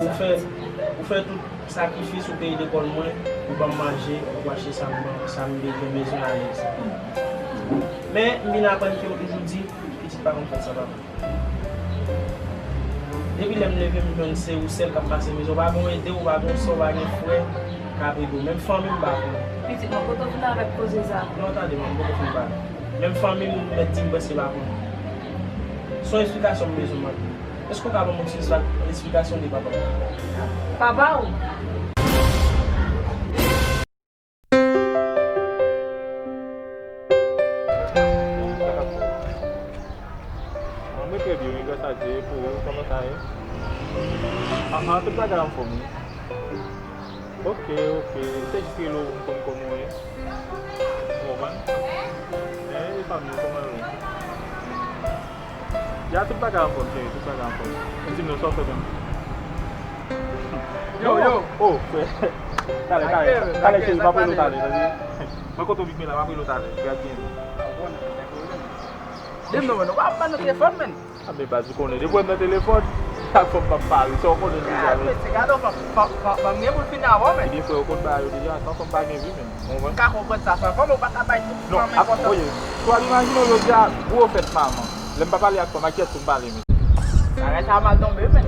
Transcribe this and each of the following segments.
Ou fè tout sakrifis ou peyi dekol mwen, ou ban manje, ou wache sa mbe ke mezon a lez. Men, mwen apan ki yo toujou di, petit paron fè sa pa. Depi lem leve mwen se ou sel kap pase mezon, wagon ede ou wagon so wagen fwe, kabrigo. Men fami mbakon. Petit, mwen koto vina avèk koze za. Non, tade mwen, mwen koto mbakon. Men fami mwen met tim bese bakon. Son eksplikasyon mezon mwen. Est-ce qu'on a vraiment l'explication des papas? Papa ou? Vamos ter viu engraçado por como tá aí. Ah, tu tá gravando for me. Ok. Você estilo como é? Roman. É, família como é. Ya tu pagar por quê? Tu pagar por. Esse não só também. Yo. Oh, Dale, va por lutar, ¿sí? Me conto big mila, va por lutar, que aquí. Dem no wa ban no telefone men. Abe base ko ne, depois no telefone, tá com papai, só com ele já. Se gado pa nge pou final wa men. Ele foi com baio de já, só com paguei vi men. On va. Ka ko kon sa fa, vamos pa ka bay tout. Non, oye, tu imagina eu já vou faire maman. Lem pa parler ak ko maquette tu parler men. Arrête à mal tomber men,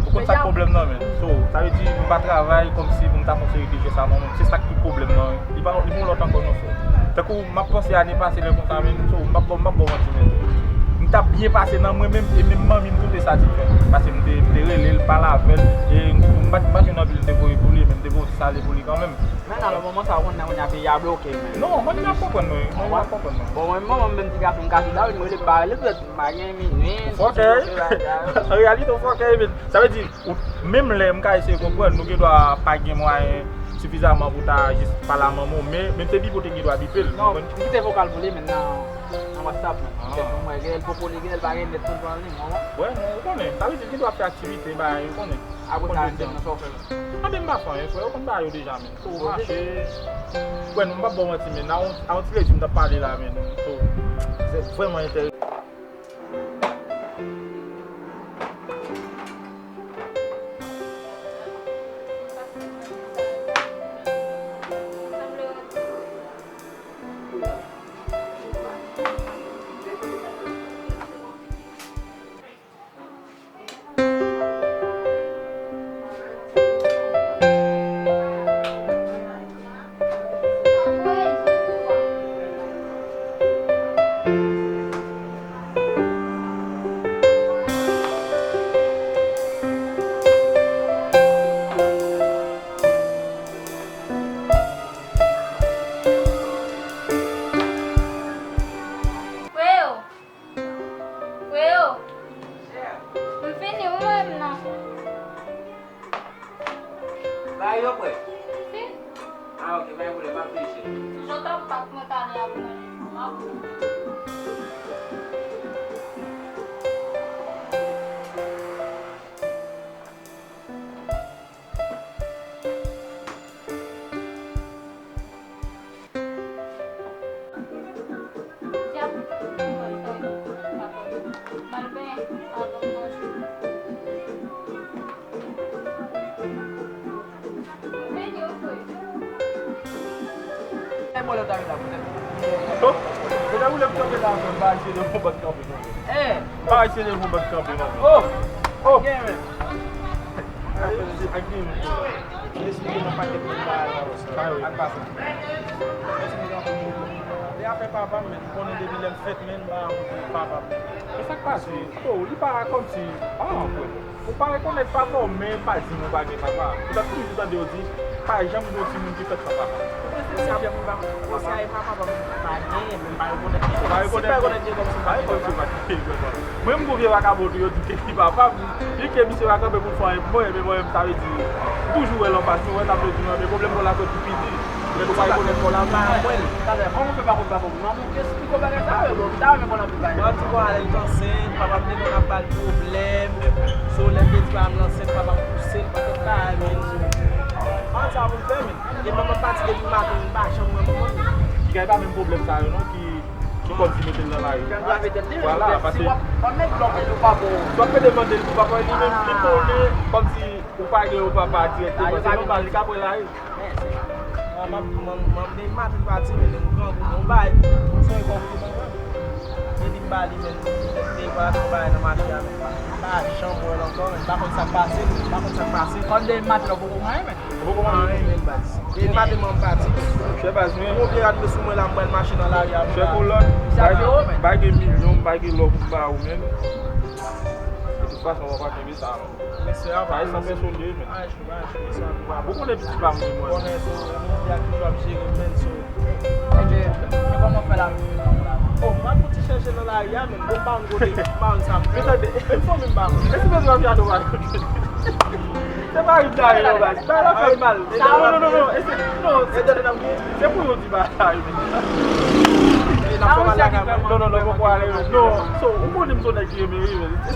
Pourquoi ça problème non men? So, ça veut dire on va travailler comme si on t'a conseillé de ça non, c'est ça qui problème non. Il va l'autre encore non. Tant que m'a pensé année passée le comme men, so m'a bon men. M'ta bien passé dans moi même et même maman tout est satisfait parce que m'te relé le par la veille et m'a dans ville de pour lui même de pour saler pour lui quand même. Men dans le moment ça on a fait ya bloqué men. Non, moi je pas comprendre non. On va comprendre. Bon moi même petit garçon casse là, moi le parler peut-être marier minuit. Ok. En réalité, ça veut dire, même les gens qui comprennent, nous doit pas gagner moyen suffisamment pour ta juste parler à maman, mais même tes bipotes qui doivent biper. Non, tu t'es vocal volé maintenant dans WhatsApp. Moi, elle peut poser, elle va rien de tout dans le Ouais, on connaît. Ça veut dire qu'il doit faire activité, bah, on connaît. après ça, on s'en fait. Ah, même ma femme, on connaît déjà, mais faut marcher. Ouais, nous ne pas bon mentir, mais là, on tire, tu me parler là, mais c'est vraiment intéressant. Vai yo pues. Sí. Ah, ok, vai boleh ba fish. Yo tampak mata niya ako. Boleh tahu tak? So, kita boleh bercakap tentang bahasa dia buat kampung. Bahasa dia buat kampung. Oh. Game. Aqui. Eles ficam na parte de baixo, a casa. Ele a fait papa, mais quando ele vient fait même papa. E ça passe. Oh, il parle comme si on parle qu'on n'est pas comme mais pas si nous pas papa. Tu as toujours dans des dit pas jamais d'autres monde qui fait papa. Você aí papa ba baguinha, vai Même pour vivre à Cabo de qui papa, il que monsieur va camper pour faire moi ça veut dire toujours elle en passe, on a des problèmes pour la côte du pidi. Mais pour pas connaître pour la main, on ne peut pas comprendre non, qu'est-ce qui va faire ça? Tá mais on a plus Quand tu vois aller danser, papa me dit qu'on a pas de problème. Sur les petits pas me lancer, papa me pousser, papa pas mais ça vous fait mais et maman partie du matin, pas chambre maman. qui a pas même problème ça non qui continuer dans la rue. Quand vous avez dit, Voilà, parce si que on met bloqué le pas pour. soit peut demander pour papa lui-même, il faut comme si vous parlez au papa directement. C'est normal, il capable la rue. Mwen mat pati men, mwen bay, mwen son yon konfli mwen. Mwen di mbali men, mwen kwa son bay nan mati ya men. Ba, chanmou el ankon men, bakon sa pase. Quand des matchs là, beaucoup moins, mais. Beaucoup moins. Men bati. Mwen mat mwen pati. Je sais pas, mais Mwen pi rad me sou mwen la mwen machin nan la ya. je pour l'autre, Ça fait haut, mais. bagay million, bagay l'autre pour ba ou même. De toute façon, on va pas tomber ça. Mwen se a Ça, ça fait son Dieu, mais. A, chou sa kwa. Beaucoup de petits pas, moi. Konen so, mwen di a ki jwa mche men so. Mais comment on fait la Oh, mwen pou ti chèche nan la ya men, mwen pa mwen gote, mwen sa mwen. Mwen fò mwen ba mwen. Est-ce que tu vas faire toi? C'est pas une blague, là, c'est pas la fait mal. Non, c'est pour nous dire bah. Non, pourquoi aller? Non, on peut dire que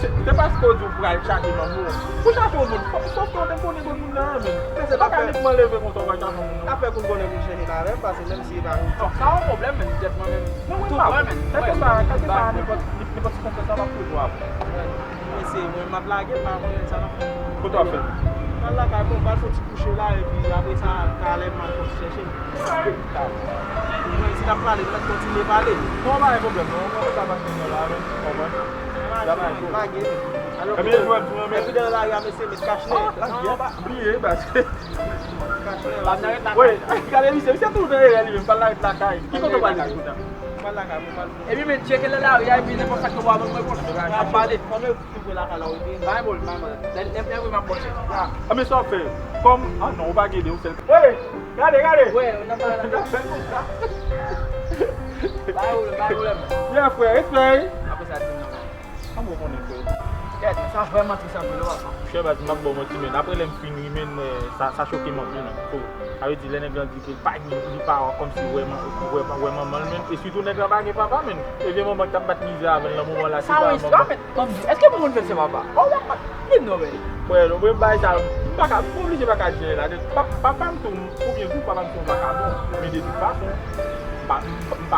c'est c'est parce que tu pourrais changer mon mot. Pour changer mon mot, sauf qu'on te connaît tout le monde là, mais c'est pas uniquement lever contre ton vacances. Apè koun konen pou chèche la rem, parce mèm si ba Ça a un problème, mais peut-être moi-même. Non, Tout pas. moi-même. C'est pas, quand pas n'importe quoi ça va pour toi. mwen se, mwen ma plage, pa mwen sa nan. Pour toi faire. Kan la ka kon, bal fò ti kouche la, e pi apre sa, kalem man fò ti chèche. Mwen si la plage, mwen kontine pale. Non, pas un problème. On va pas finir là, mais Plage. Eh bien, je vois, tu m'as Mwen pi den la ya, mwen se, mwen kache ne. oublié parce que Kache ne, La la narette là. oui, regardez lui, c'est tout le réel, il pas là la caille. Qui compte pas dire ça? Mwen la ka, mwen pale. Et puis, mais checker là, il y a une n'importe quoi que moi, moi, A pale, konen pou la ka la ou di. Pas un problème, les ma poche. Ah mais ça fait comme ah non, on va guider au seul. Oui, regardez. Ouais, on a pas la Pas un problème. Bien frère, espère. Après ça, c'est normal. Ah bon, on est fait. Qu'est-ce que ça vraiment tout simple là? Je sais pas si m'a bon motivé. Après les fini mais ça choqué mon plus non. Ça veut dire les nègres dit que pas ni pas comme si vraiment mal même et surtout nègres pas papa men. Et bien moment t'as battu misère avec le moment là Ça oui, est-ce que vous faites ça papa? Oh, il non mais. ouais, le même bail ça pas obligé pas dire là. Papa me tombe ou bien vous papa me tombe pas bon. Mais de toute façon pas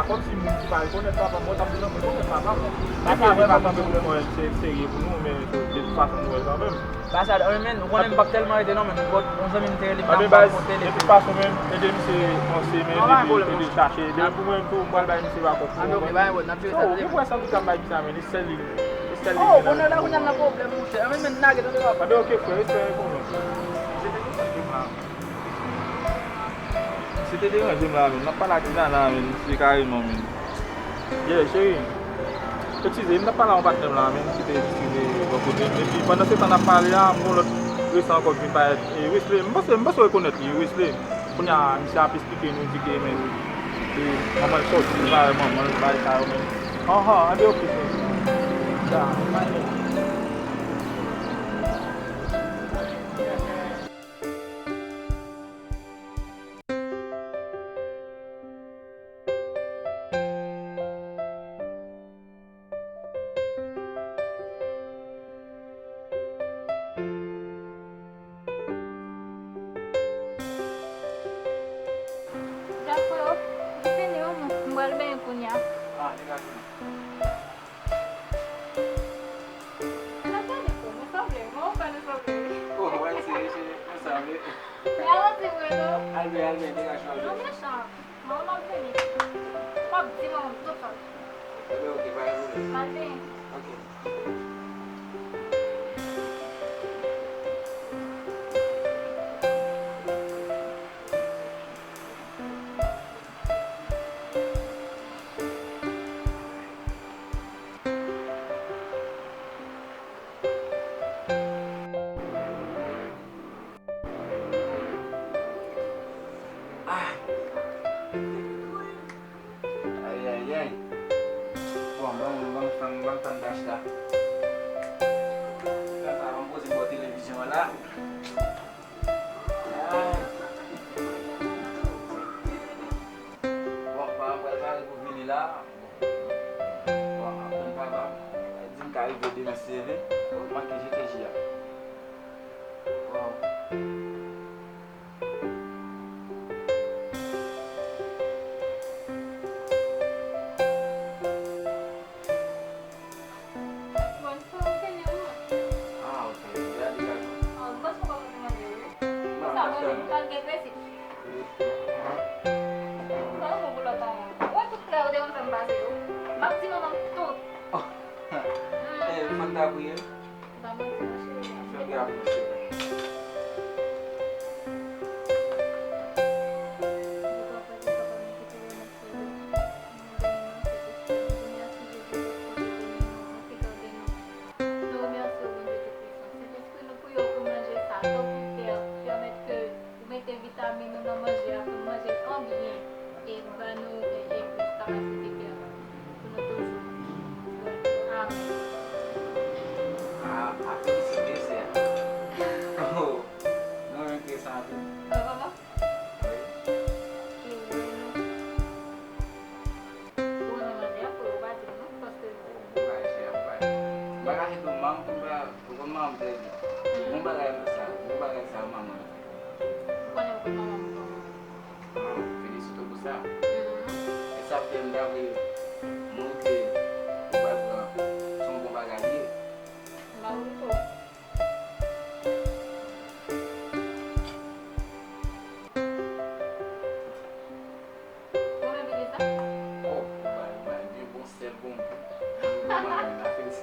comme si mon qui parle connaît papa moi t'as besoin de connaître papa. Papa vraiment c'est sérieux pour nous mais de toute façon nous quand même. Bah ça, on aime pas tellement aider non mais on s'aime une télé. Ah mais bah de toute façon même aider c'est on sait mais de chercher de pour moi tout moi bah c'est pas encore. Ah mais bah on a plus ça. Pourquoi ça tout travail ça mais c'est celle Oh, on a là on a un problème mon cher. Mais maintenant que tu vas. Ah mais OK frère, c'est bon. C'était des raisons là, mais n'a pas la là mais c'est carrément mais. Yeah, chérie. Tu sais, n'a pas là on va là même c'était discuter et puis pendant ce temps on a parlé là mon l'autre Wesley encore vient pas et Wesley, moi je reconnaître Wesley. On a expliqué nous dit que mais maman sorti là maman va ça même. Ah ah, OK. Ça, bukan depresi. Kalau mau pulang tanya, waktu tahu dia orang bahasa itu, maksimum waktu. Manda aku ya. Sama sih. Lagi aku sih. Aku di sini ya. Oh, nggak kayak satu. Bakal itu mampu bukan mampu ini. Membagai besar, membagai sama mama. Jadi situ besar. Esap yang dari mungkin buat semua membagai ini. Oh, baik dia pun serbum. Memang nak finish.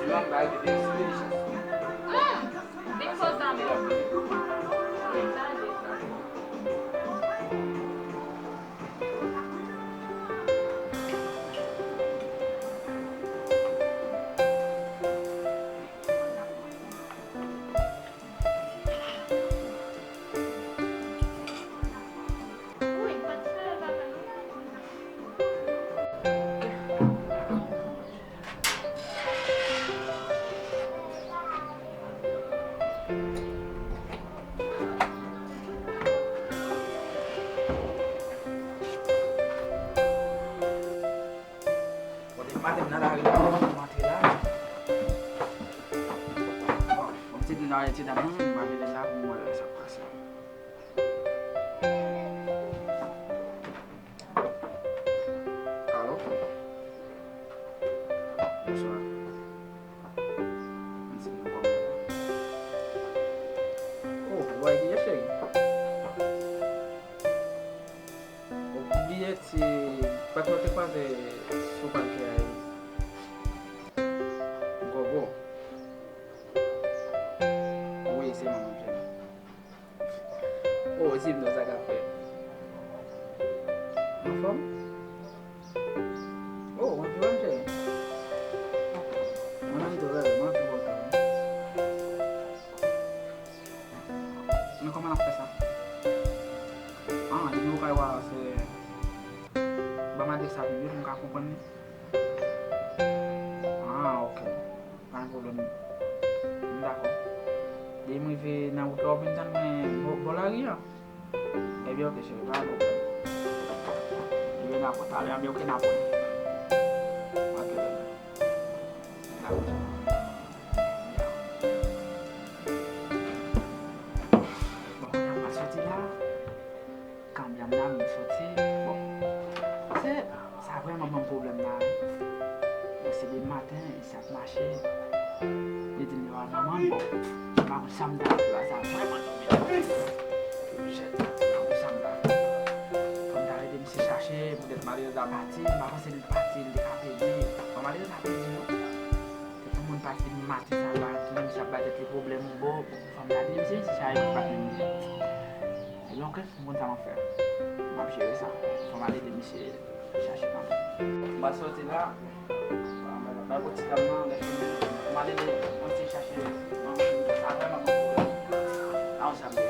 Silang baik di destination. Mati benar hari ini mati lah. Om tidak nak tidak mati dah lah mulai sampai sini. Halo. Bonsoir. Masih nunggu. Oh, buat dia sih. Oh, dia sih. Patut apa sih? Supan kiai. Gogo. Oui, c'est mon objet. Oh, aussi, nous avons fait. Ma femme? Oh, on peut manger. On a dit ouais, on peut manger. Mais comment on fait ça? Ah, il nous va c'est. Bah, ma ça veut dire qu'on va comprendre. Ah, ok. Pas de problème. D'accord. Dia mengisi nak buka pintan bola lagi ya. Dia ok sih, pas de problème. Dia nak kota, dia ambil ke Napoli. Oke. D'accord. Pokoknya maksudnya lah, kambiamnya maksudnya, c'est ça vraiment mon problème là. C'est le matin, ça marche. Il dit non, maman, bon, maman samedi, ça vraiment comme d'arrêter de se chercher, peut-être marier dans la partie, maman c'est une partie de café, maman est dans la partie, tout le monde passe de matin, ça va, tout le monde ça va être les problèmes, bon, comme la dit, c'est ça, il va pas et donc, mon ça m'a fait, m'a géré ça, faut aller de monsieur chercher quand même. Bah, sortir là. Bagus sekarang kemarin masih chercher sampai mau langsung sampai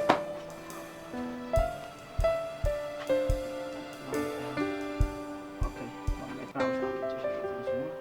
oke mau lihat langsung chercher langsung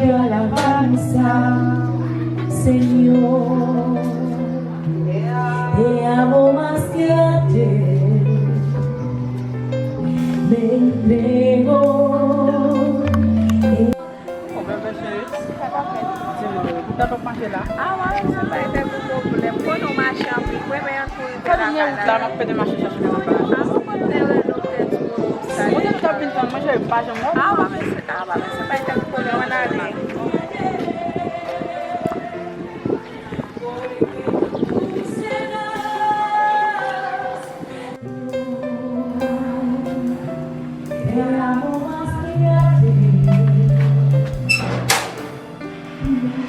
De alabanza, Señor, te amo más que a ti, me entrego. Kita pas marcher là. Ah ouais, ça va être un problème. Quand on marche en plus, ouais, mais on peut Quand il y a là, on peut marcher chercher la place. Ah, on peut faire le ça. On est pas pintant, moi j'ai pas jamais. Ah ouais, mais ça va être un problème. On a Te amo más que a ti,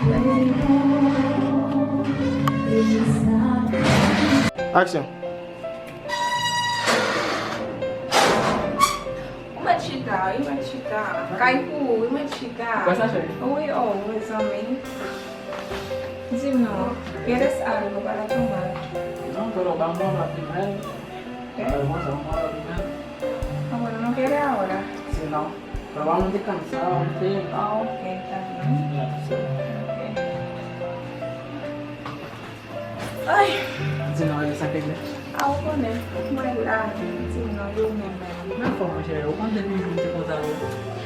me entrego. Action. Imachika. Kaiku, imachika. Quoi ça fait? Oui, oh, mes amis. Dis-moi, ¿quieres algo para tomar? Non, pero vamos a primero. ¿Qué? Vamos a primero. Ah, bueno, no quiere ahora. Si no, pero vamos a descansar un tiempo. Ah, ok, está bien. Ok. Ay, Si no, ele sabe que ako ko na. Kumailan. Sino, yung member. não foi, mas eu quando ele me disse que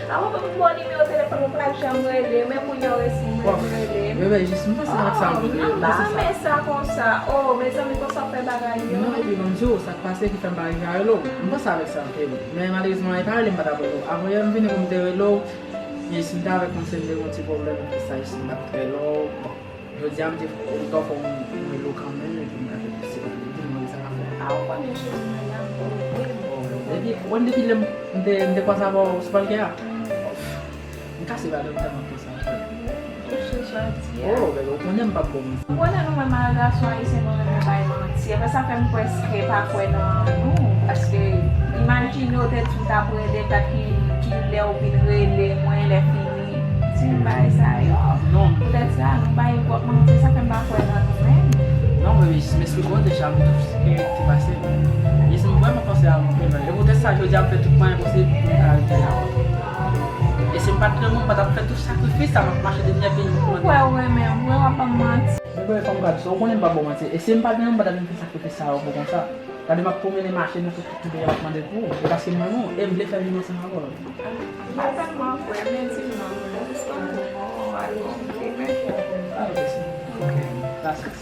Ako pa mo ni meu telepono para siyang ele, may punyaw esse ele. bebê, isso não passa na sala porque Não dá mesa com sa. Oh, mesa me ko sa pe bagay não yo. ele não viu, sabe passei que também já ele não passava essa ele. Mas mas não é para lembrar da boa. Agora eu vim como deu ele e se dava com ser um tipo problema que sai se na ele. Eu já me tô com um local mesmo que não é possível não sabe. Ako pa ni siya na yan. Jadi, quando film de passava o spalhar. Nunca se vai dar uma coisa. Oh, pero quando é um papo. Wala naman malagaswa isa mga nabay mga siya. Basta kami pues kay pa ko na ano. Parce imagine o te tu ta pwede ta ki le o binrele mo ele fini. Simba isa yo. Non, Peut-être ça, não vai igual mga sa kami pa ko na no. non, mas me explicou deixar muito que vai ser. Isso não vai me aconselhar muito bem. Eu vou deixar eu já feito com você. Esse patrão não vai dar feito sacrifício, mas de minha vida. Well, mesmo, eu apamat. Bebe, como gato, só quando é babo, mas esse patrão não vai dar feito sacrifício, eu vou contar. Tadi mak pumi ni masih nak tu dia mak mandek tu. Kasih mana? Boleh tadi masa apa? Mas tá mal, foi mesmo, não. Oh, aí, ok, Ah, sim. Okay. Gracias.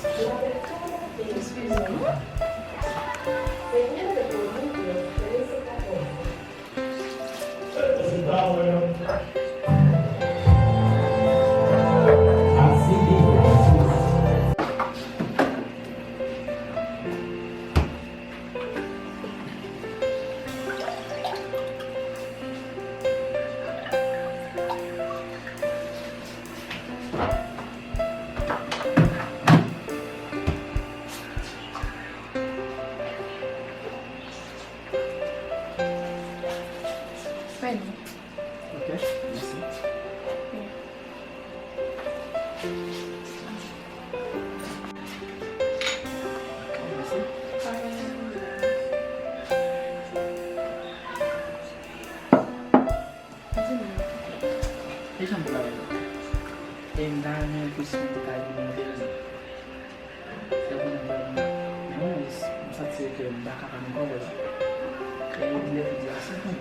Vem. Ok, merci. Deixa eu mudar. Em dar minha possibilidade de vida. Eu vou lembrar. Não sabe se eu dar capa no colo. Eu devo dizer assim.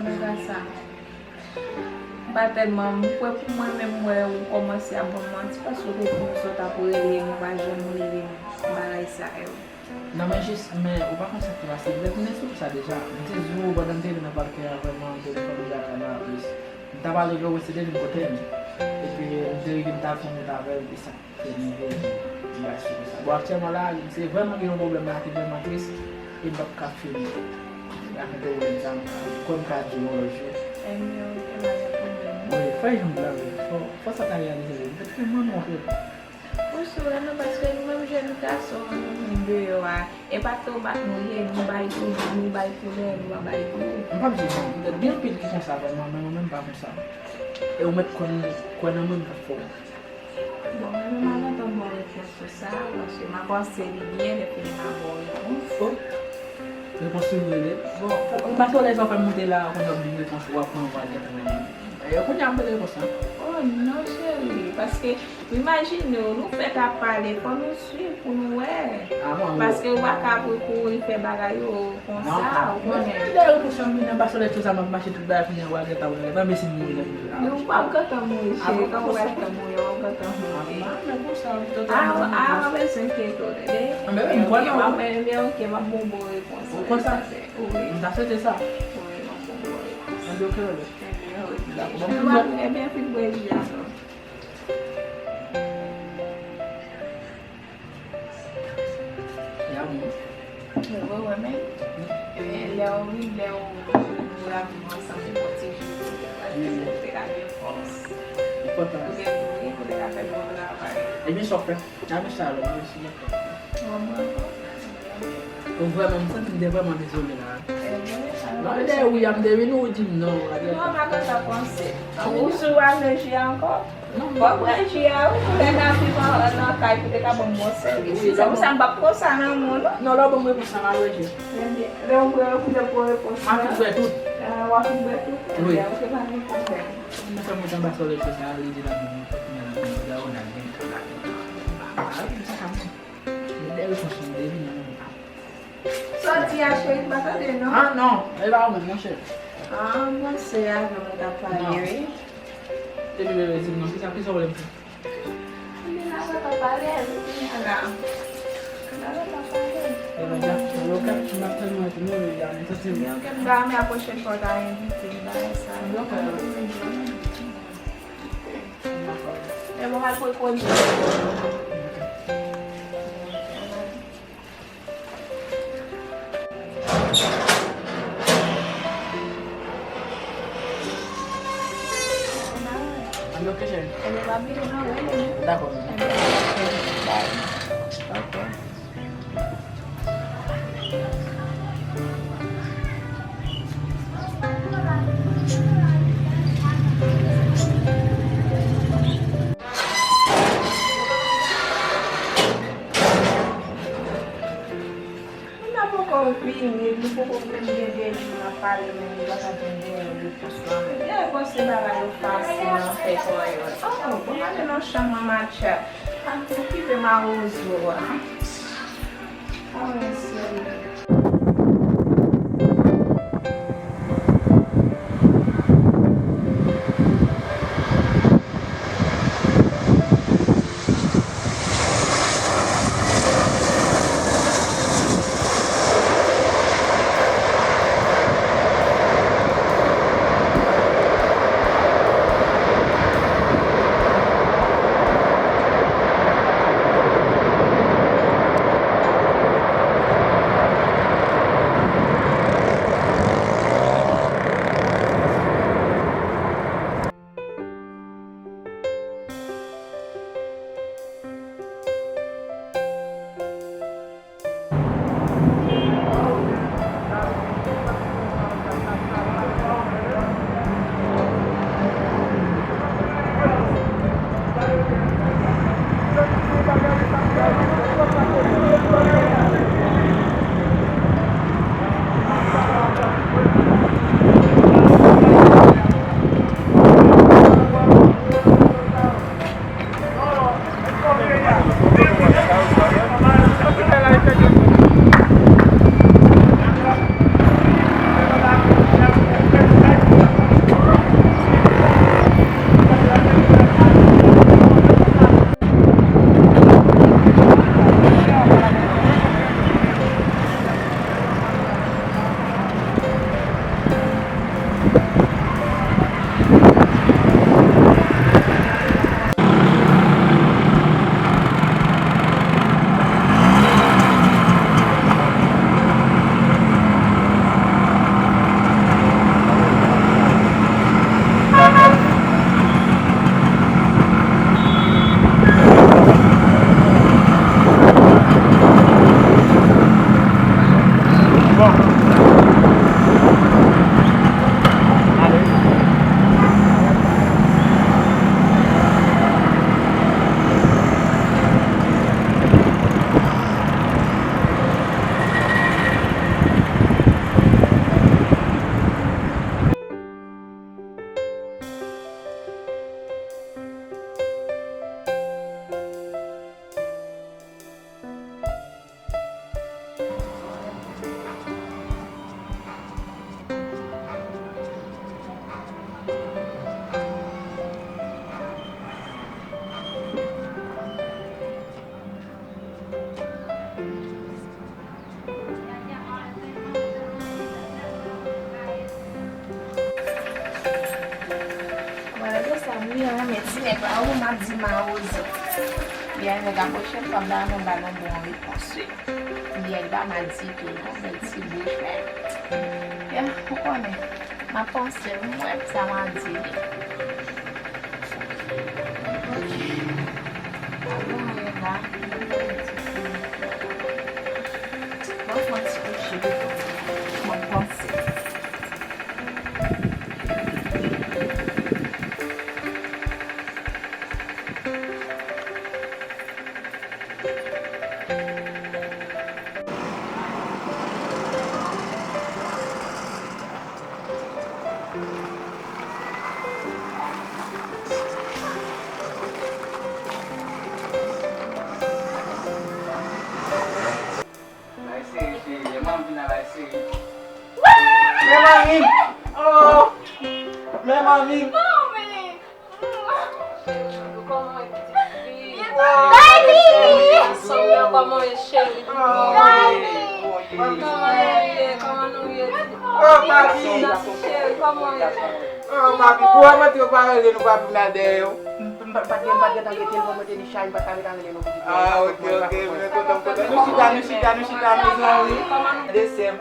Nagasa. Batelman, mwen pou mwen men mwen ou komanse a bonman, ti pa sou de pou mwen sot apou ele, mwen pa jen mwen ele. balay sa yo. Non, mais juste, mais ou pas comme ça qui va se dire, mais c'est ça déjà. Mais c'est jour, pendant que tu n'as pas vraiment de faire la plus. T'as pas le gros, c'est déjà une côté. Et puis, je dirais que t'as fait une table et ça fait une idée. Bon, actuellement là, c'est vraiment un problème là qui est vraiment triste. Et pas qu'à filmer. Avec des exemples, comme qu'à géologie. Oui, faz um grave. Posso estar realizando. Porque não não foi. Usulan parce que nou menm jen nou ka son nou de yo a. E pato bat nou ye, nou bay tou, nou bay pou lè, nou a bay tou. Não pode dizer, bien pedi que não sabe, mas não mesmo para pensar. Eu meto quando eu me for. Bon, men man an ton bon repons pou sa, parce ma pense li bien, epi li man bon repons. Eu posso ver. Bom, mas eu levo para montar lá quando eu me consigo aprovar também. Eu conheço a resposta. Oh non chéri, parce que imagine nou fèt a pale, pou nou suiv, pou nou wè. Ah, bom. Parce que ou baka pou kou fè bagay yo kon sa, ou konen. Eu puxo a menina basta ler tudo ama mas tudo dá punya warga tahu vai me sini ni. Nou pa ou kata mou, chéri, kan ou kata mou, yo ou kata mou. Ah, mas sen ke to de. Mas igual eu não. mas eu que uma bombo repons. Com essa. Oui. Dá certeza. Oui, uma bombo repons. Mas eu quero ver. É bem a figura de aço. Ya mu. Eu vou ver, né? Ele é o buraco nossa, me botei de pegar minha força. Enquanto Porque eu ia poder café do lugar, vai. ele me sofre. Já me sabe, mas isso não. Eu vou mesmo tanto de vraiment désolé là. Não, ele é o William de no último não. Não, mas eu tá pensando. O seu energia encore? Não, vou energia, eu vou na pipa na caixa de cabo moça. Se você não vai passar na mundo. Não, logo vamos passar lá hoje. Eu vou depois passar. Mas tudo é tudo. Eu acho que é tudo. Oui. É o que vai me contar. Não foi muito bastante olhar para essa ali de lá no da onda dentro lá. Ah, isso acabou. Ele deve funcionar dele não. Só te achei batalha, não? Ah, não. Ele vai mesmo, chefe. Ah, você abre da parede. Ele não precisa pisar o lempo. Ele nada da parede, nada. Nada da parede. Ele já falou que a gente não muito no já não sei se Eu quero dar minha pochete para dar em essa. Eu vou pôr coisa. Ambil ke sini. Ele vai abrir não, ele. Dah kok. Ok. Não vou compreender dele na palha, não vai atender ele pessoal. E aí você vai eu faço uma feitoria. Oh, como ele não chama marcha? O que vem mal uso? Ah, esse meti nek la ou m'a dit ma ose. Bien nèg a prochaine fois là mon ballon bon réponse. Bien là m'a dit que non mais si bouche mais. Ya, pourquoi mais ma pensée moi ça m'a dit. OK. Alors là, moi je suis mon pensée. Mami! Oh! Mais mami! Como é que Como é cheio. Oh, papi! Oh, papi, kuha mo tiyo pa rin no papi na deo. Ah, okay. Nous sommes Desem.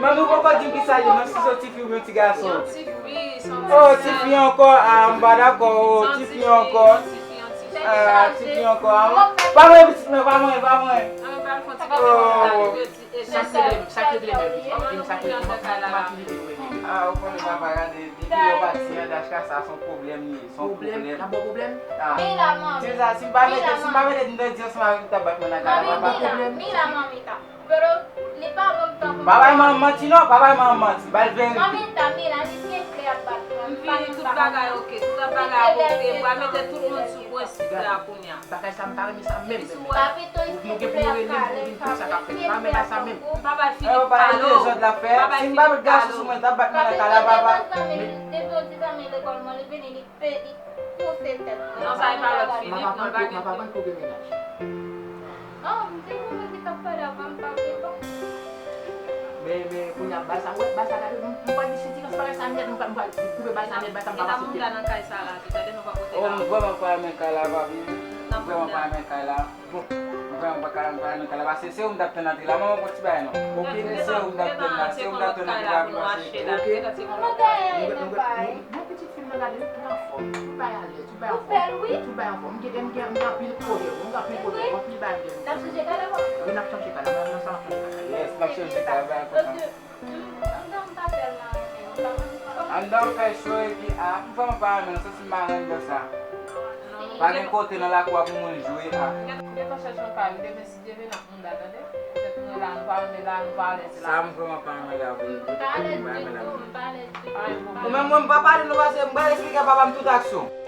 Mas não vou fazer que sai, não se sou tifi meu tigaço. Oh, tifi encore, d'accord, tifi encore. Tifi encore. Vamos. Ah, o problema vai de eu batia das caças são problema. Tá bom problema? Mira, mami. Se vai meter dois dias uma vida bate na cara. Mira, mamita. Pero ni pa bom Papai mamãe, vai ver. Mamita, mira, ni siempre abat. Tout bagay ok, va mettre tout le monde sous point là pour nya. Bagay ça me parle mais ça même. Papi, tu siempre Papa Eu Philippe para Palo. Deus da fé. Se vai gasto suma da bate na cara baba. Non, ça y parle de Philippe, Ma non, papa pas pour que ménage. Mais punya bahasa kali bukan di sini kan sebagai sambil bukan bahasa sambil bahasa Kita bawah munda nang kay Sara, kita din no papote. Oh, vamos para me calar babi. Vamos para me calar. Vamos para me calar. Vai ser um da pena de lá, mas vou te ver não. Ok, se um da pena de lá, Mon petit film là, tu vas en forme. Tu vas aller, tu vas en forme. Tu vas en forme. On a pile coller, on a pile coller, on pile bander. On a changé quand Yes, nós temos que calar. Andam fechou aqui. Ah, vamos para me, não sei se mais ainda sa. Para côté na lá com a mão jouer. Kita cherche un cas, deve na munda, tá? Lá não vai lá. Sam vamos para me lá. Vale, O meu papai não vai explicar para tudo isso.